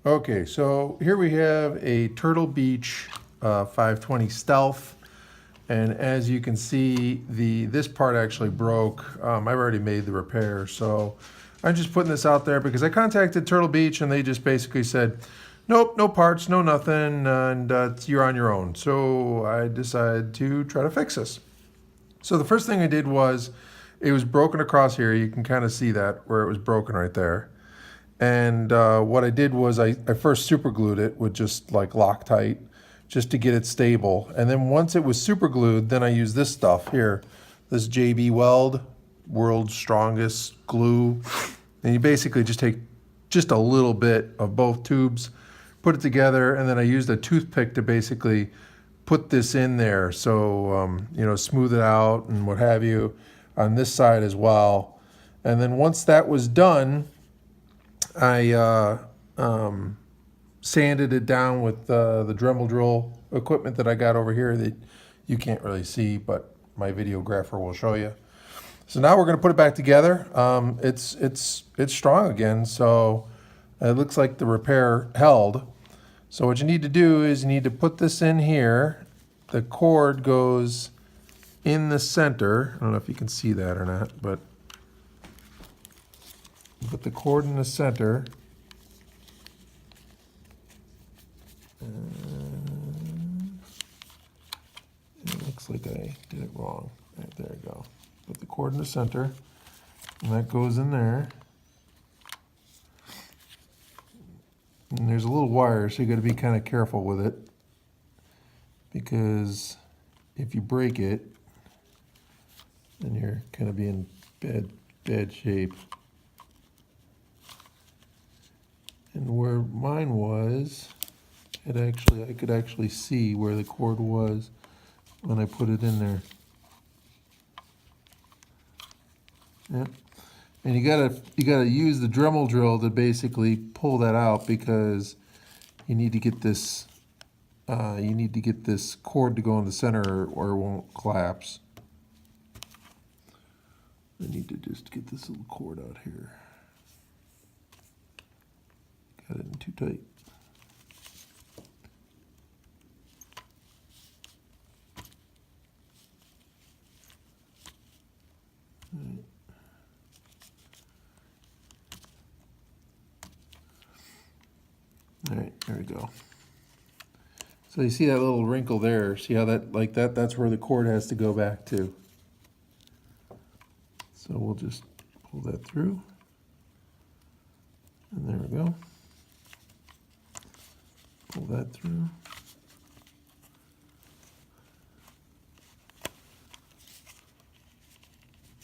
Okay, so here we have a Turtle Beach 520 Stealth, and as you can see, this part actually broke. I've already made the repair, so I'm just putting this out there because I contacted Turtle Beach and they just basically said, nope, no parts, no nothing, and you're on your own. So I decided to try to fix this. So the first thing I did was, it was broken across here. You can kind of see that where it was broken right there. And what I did was I first super glued it with just like Loctite just to get it stable. And then once it was super glued, then I used this stuff here, this JB Weld, world's strongest glue. And you basically just take just a little bit of both tubes, put it together, and then I used a toothpick to basically put this in there. So, you know, smooth it out and what have you on this side as well. And then once that was done, I sanded it down with the Dremel drill equipment that I got over here that you can't really see, but my videographer will show you. So now we're going to put it back together. It's strong again, so it looks like the repair held. So what you need to do is you need to put this in here. The cord goes in the center. I don't know if you can see that or not, but put the cord in the center. It looks like I did it wrong. Right, there we go. Put the cord in the center, and that goes in there. And there's a little wire, so you got to be kind of careful with it, because if you break it, then you're going to be in bad shape. And where mine was, I could actually see where the cord was when I put it in there. Yep. And you gotta use the Dremel drill to basically pull that out, because you need to get this cord to go in the center or it won't collapse. I need to just get this little cord out here. Got it in too tight. All right, there we go. So you see that little wrinkle there? See how that's where the cord has to go back to. So we'll just pull that through. And there we go. Pull that through.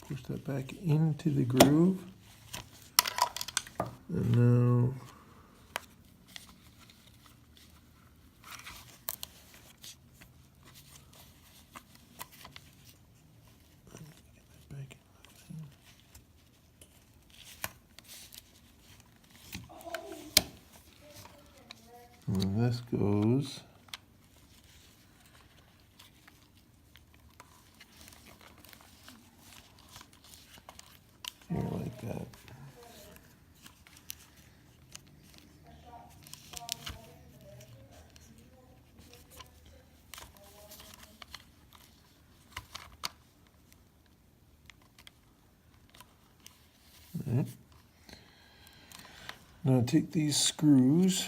Push that back into the groove. And now and this goes here like that. All right. Now take these screws.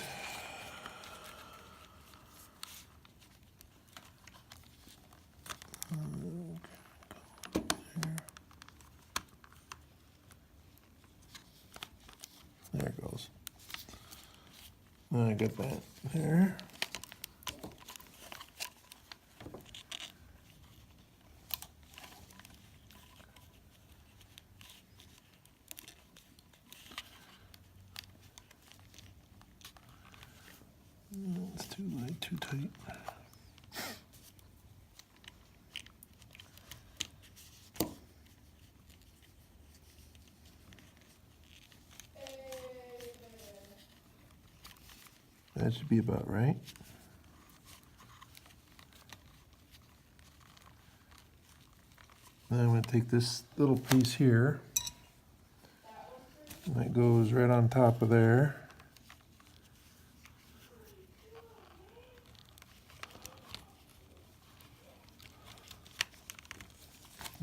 There it goes. I got that there. It's too tight. That should be about right. Then I'm going to take this little piece here, and that goes right on top of there.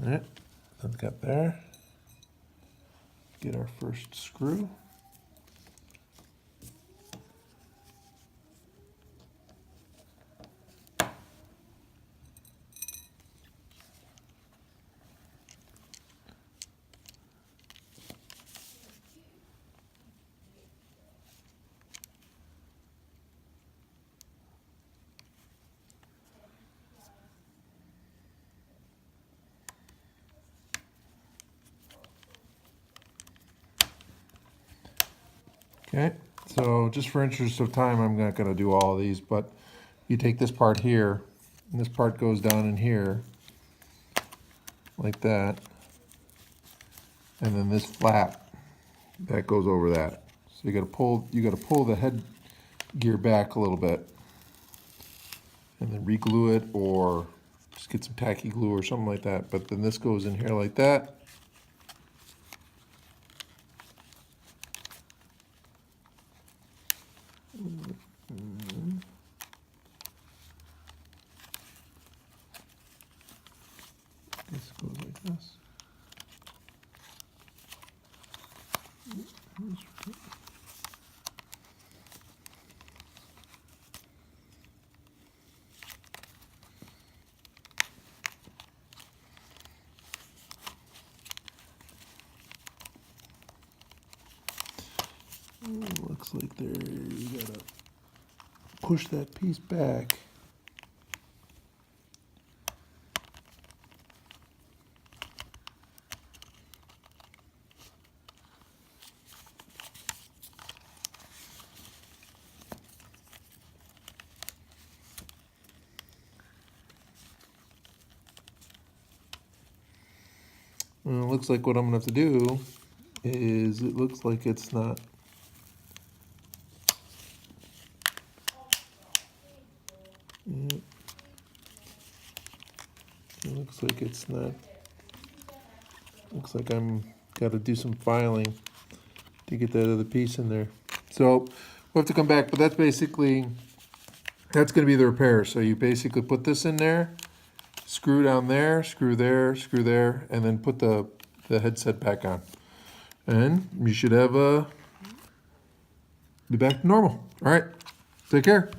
All right, that's got there. Get our first screw. Okay, so just for interest of time, I'm not gonna do all of these, but you take this part here, and this part goes down in here, like that. And then this flap, that goes over that. So you gotta pull the head gear back a little bit, and then re-glue it, or just get some tacky glue or something like that. But then this goes in here like that. This goes like this. Looks like there, you gotta push that piece back. Well, it looks like what I'm gonna have to do is, it looks like it's not. Yep. It looks like it's not. Looks like I'm gotta do some filing to get that other piece in there. So we'll have to come back, but that's basically, that's gonna be the repair. So you basically put this in there, screw down there, screw there, and then put the headset back on. And you should have be back to normal. All right, take care.